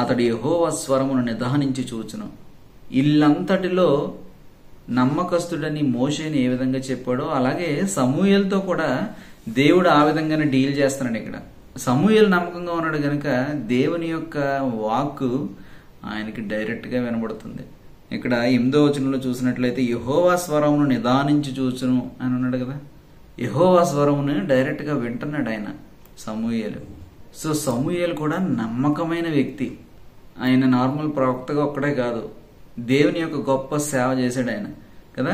అతడు యెహోవా స్వరమును నిదానించి చూచును. ఇల్లంతటిలో నమ్మకస్తుడని మోషేని ఏ విధంగా చెప్పాడో అలాగే సమూయేలుతో కూడా దేవుడు ఆ విధంగానే డీల్ చేస్తున్నాడు. ఇక్కడ సమూయేలు నమ్మకంగా ఉన్నాడు గనుక దేవుని యొక్క వాక్కు ఆయనకి డైరెక్ట్ గా వినబడుతుంది. ఇక్కడ 8వ వచనంలో చూసినట్లయితే యెహోవా స్వరమును నిదానించి చూచును అని ఉన్నాడు కదా. యెహోవా స్వరమును డైరెక్ట్ గా వింటున్నాడు ఆయన సమూయేలు. సో సమూయేలు కూడా నమ్మకమైన వ్యక్తి. ఆయన నార్మల్ ప్రవక్తగా ఒక్కడే కాదు, దేవుని యొక్క గొప్ప సేవ చేశాడు ఆయన కదా.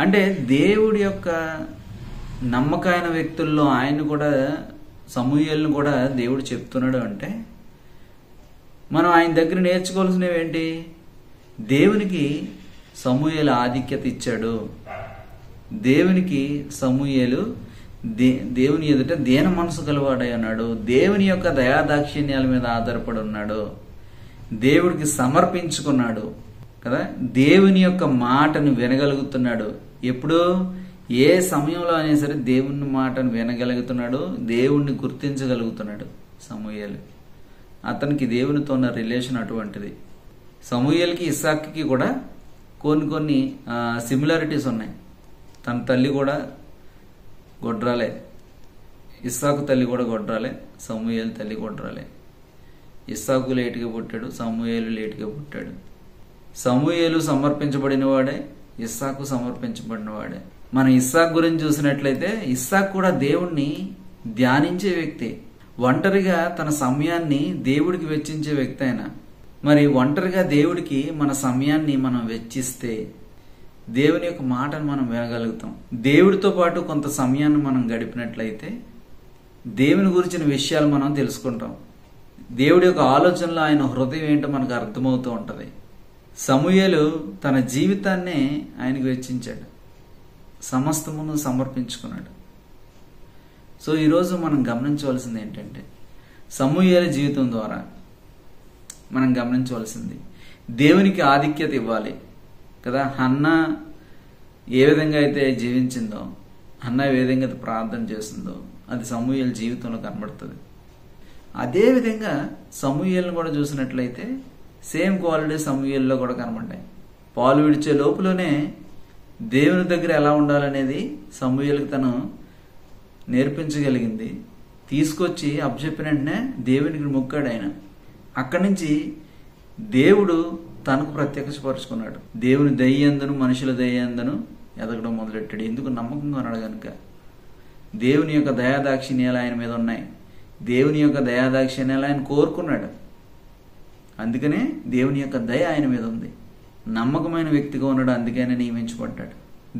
అంటే దేవుడి యొక్క నమ్మకమైన వ్యక్తుల్లో ఆయన కూడా, సమూయేలును కూడా దేవుడు చెప్తున్నాడు. అంటే మనం ఆయన దగ్గర నేర్చుకోవాల్సినవి ఏంటి? దేవునికి సమూయేలు ఆధిక్యత ఇచ్చాడు, దేవునికి సమూయేలు దేవుని ఎదుట దీన మనసు గలవాడై ఉన్నాడు, దేవుని యొక్క దయాదాక్షిణ్యాల మీద ఆధారపడి ఉన్నాడు, దేవుడికి సమర్పించుకున్నాడు కదా. దేవుని యొక్క మాటను వినగలుగుతున్నాడు. ఎప్పుడో ఏ సమయంలో అయినా సరే దేవుని మాటను వినగలుగుతున్నాడు, దేవుణ్ణి గుర్తించగలుగుతున్నాడు సమూయేలు. అతనికి దేవునితో ఉన్న రిలేషన్ అటువంటిది. సమూయేలుకి ఇస్సాకుకి కూడా కొన్ని సిమిలారిటీస్ ఉన్నాయి. తన తల్లి కూడా గొడ్రాలే, ఇస్సాకు తల్లి కూడా గొడ్రాలే, సమూయేలు తల్లి గొడ్రాలే. ఇస్సాకు లేటుగా పుట్టాడు, సమూయేలు లేటుగా పుట్టాడు. సమూయేలు సమర్పించబడిన వాడే, ఇస్సాకు సమర్పించబడిన వాడే. మనం ఇస్సాకు గురించి చూసినట్లయితే ఇస్సాకు కూడా దేవుణ్ణి ధ్యానించే వ్యక్తి. ఒంటరిగా తన సమయాన్ని దేవుడికి వెచ్చించే వ్యక్తి అయినా. మరి ఒంటరిగా దేవుడికి మన సమయాన్ని మనం వెచ్చిస్తే దేవుని యొక్క మాటను మనం వినగలుగుతాం. దేవుడితో పాటు కొంత సమయాన్ని మనం గడిపినట్లయితే దేవుని గురించిన విషయాలు మనం తెలుసుకుంటాం. దేవుడి యొక్క ఆలోచనలో ఆయన హృదయం ఏంటో మనకు అర్థమవుతూ ఉంటది. సమూయేలు తన జీవితాన్నే ఆయనకు వెచ్చించాడు, సమస్తమును సమర్పించుకున్నాడు. సో ఈరోజు మనం గమనించవలసింది ఏంటంటే, సమూయేలు జీవితం ద్వారా మనం గమనించవలసింది దేవునికి ఆధిక్యత ఇవ్వాలి కదా. హన్నా ఏ విధంగా అయితే జీవించిందో, హన్నా ఏ విధంగా అయితే ప్రార్థన చేస్తుందో అది సమూయేలు జీవితంలో కనబడుతుంది. అదేవిధంగా సమూయేలును కూడా చూసినట్లయితే సేమ్ క్వాలిటీ సమూయేలులో కూడా కనబడ్డాయి. పాలు విడిచే లోపులోనే దేవుని దగ్గర ఎలా ఉండాలనేది సమూయేలుకి తను నేర్పించగలిగింది. తీసుకొచ్చి అప్పచెప్పిన వెంటనే దేవునికి మొక్కాడు ఆయన. అక్కడి నుంచి దేవుడు తనకు ప్రత్యక్షపరుచుకున్నాడు. దేవుని దయ్యందను మనుషుల దయ్యందను ఎదగడం మొదలెట్టాడు. ఎందుకు? నమ్మకంగా ఉన్నాడు కనుక. దేవుని యొక్క దయాదాక్షిణ్యాలు ఆయన మీద ఉన్నాయి. దేవుని యొక్క దయాదాక్షిణ్యాలు ఆయన కోరుకున్నాడు. అందుకనే దేవుని యొక్క దయ ఆయన మీద ఉంది. నమ్మకమైన వ్యక్తిగా ఉన్నాడు, అందుకే ఆయన నియమించబడ్డాడు.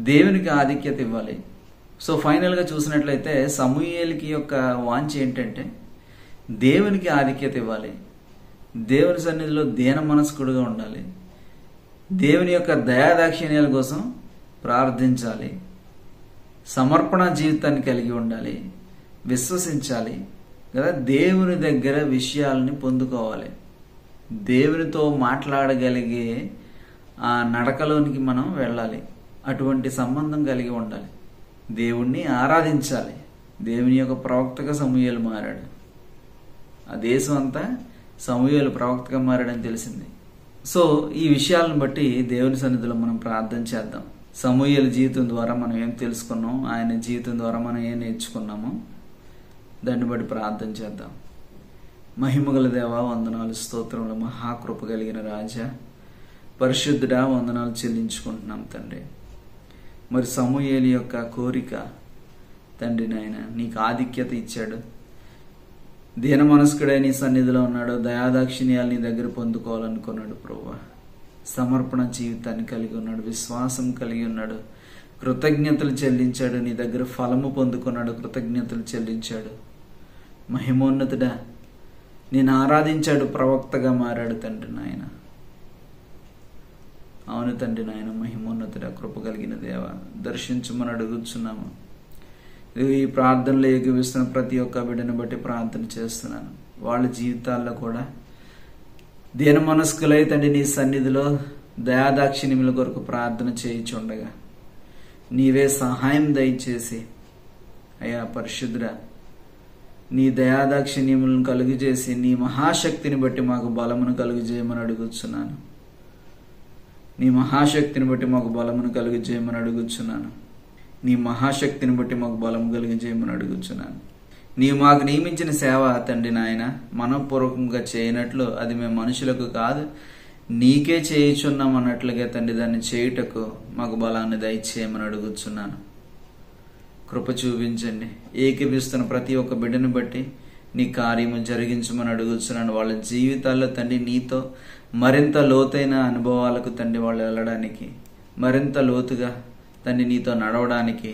దేవునికి ఆధిక్యత ఇవ్వాలి. సో ఫైనల్ గా చూసినట్లయితే సమూయేలుకి యొక్క వాంఛ ఏంటంటే దేవునికి ఆధిక్యత ఇవ్వాలి, దేవుని సన్నిధిలో దీన మనస్కుడుగా ఉండాలి, దేవుని యొక్క దయాదాక్షిణ్యాల కోసం ప్రార్థించాలి, సమర్పణ జీవితాన్ని కలిగి ఉండాలి, విశ్వసించాలి కదా. దేవుని దగ్గర విషయాలని పొందుకోవాలి. దేవునితో మాట్లాడగలిగే ఆ నడకలోనికి మనం వెళ్ళాలి. అటువంటి సంబంధం కలిగి ఉండాలి. దేవుణ్ణి ఆరాధించాలి. దేవుని యొక్క ప్రవక్తగా సమూయేలు మారాడు. ఆ దేశం అంతా సమూయేలు ప్రవక్తగా మారాడని తెలిసింది. సో ఈ విషయాలను బట్టి దేవుని సన్నిధిలో మనం ప్రార్థన చేద్దాం. సమూయేలు జీవితం ద్వారా మనం ఏం తెలుసుకున్నాం, ఆయన జీవితం ద్వారా మనం ఏం నేర్చుకున్నామో దాన్ని బట్టి ప్రార్థన చేద్దాం. మహిమగల దేవా వందనాలు, స్తోత్రములు, మహాకృప కలిగిన రాజా, పరిశుద్ధుడా వందనాలు చెల్లించుకుంటున్నాం తండ్రి. మరి సమూయేలు యొక్క కోరిక తండ్రి నాయన నీకు ఆధిక్యత ఇచ్చాడు. దీన మనస్కుడై నీ సన్నిధిలో ఉన్నాడు. దయాదాక్షిణ్యాలు నీ దగ్గర పొందుకోవాలనుకున్నాడు ప్రభువా. సమర్పణ జీవితాన్ని కలిగి ఉన్నాడు, విశ్వాసం కలిగి ఉన్నాడు, కృతజ్ఞతలు చెల్లించాడు. నీ దగ్గర ఫలము పొందుకున్నాడు, కృతజ్ఞతలు చెల్లించాడు. మహిమోన్నతుడా నేను ఆరాధించాడు, ప్రవక్తగా మారాడు తండ్రి నాయన. అవును తండ్రి నాయన, మహిమోన్నతుడా, కృప కలిగిన దేవ, దర్శించమని అడుగుతున్నాము. ఈ ప్రార్థనలో ఏకీవిస్తున్న ప్రతి ఒక్క బిడ్డను బట్టి ప్రార్థన చేస్తున్నాను. వాళ్ళ జీవితాల్లో కూడా దీన మనస్కులై తండ్రి నీ సన్నిధిలో దయాదాక్షిణ్యముల కొరకు ప్రార్థన చేయించుండగా నీవే సహాయం దయచేసి అయ్యా పరిశుద్ధుడా, నీ దయాదాక్షిణ్యములను కలుగు చేసి నీ మహాశక్తిని బట్టి మాకు బలమును కలుగు చేయమని అడుగుచున్నాను. నీ మహాశక్తిని బట్టి మాకు బలమును కలుగు చేయమని అడుగుచున్నాను. నీ మహాశక్తిని బట్టి మాకు బలం కలిగి చేయమని అడుగుచున్నాను. నీవు మాకు నియమించిన సేవ తండ్రి నాయన మనపూర్వకంగా చేయనట్లు అది మేము మనుషులకు కాదు నీకే చేయుచున్నాం అన్నట్లుగా తండ్రి దాన్ని చేయుటకు మాకు బలాన్ని దయచేయమని అడుగుచున్నాను. కృప చూపించండి. ఏకీపిస్తున్న ప్రతి ఒక్క బిడ్డను బట్టి నీ కార్యము జరిగించమని అడుగుచున్నాను. వాళ్ళ జీవితాల్లో తండ్రి నీతో మరింత లోతైన అనుభవాలకు తండ్రి వాళ్ళు వెళ్ళడానికి, మరింత లోతుగా తండ్రి నీతో నడవడానికి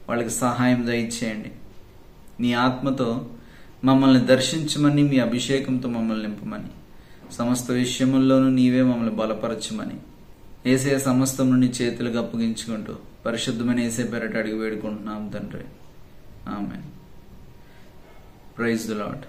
వాళ్ళకి సహాయం దయచేయండి. నీ ఆత్మతో మమ్మల్ని దర్శించమని, మీ అభిషేకంతో మమ్మల్ని నింపమని, సమస్త విషయముల్లోనూ నీవే మమ్మల్ని బలపరచమని యేసయ్య సమస్తమును నీ చేతులకు అప్పగించుకుంటూ పరిశుద్ధమైన యేసయ్య పేరట అడిగి వేడుకుంటున్నాం తండ్రి. ఆమేన్. Praise the lord.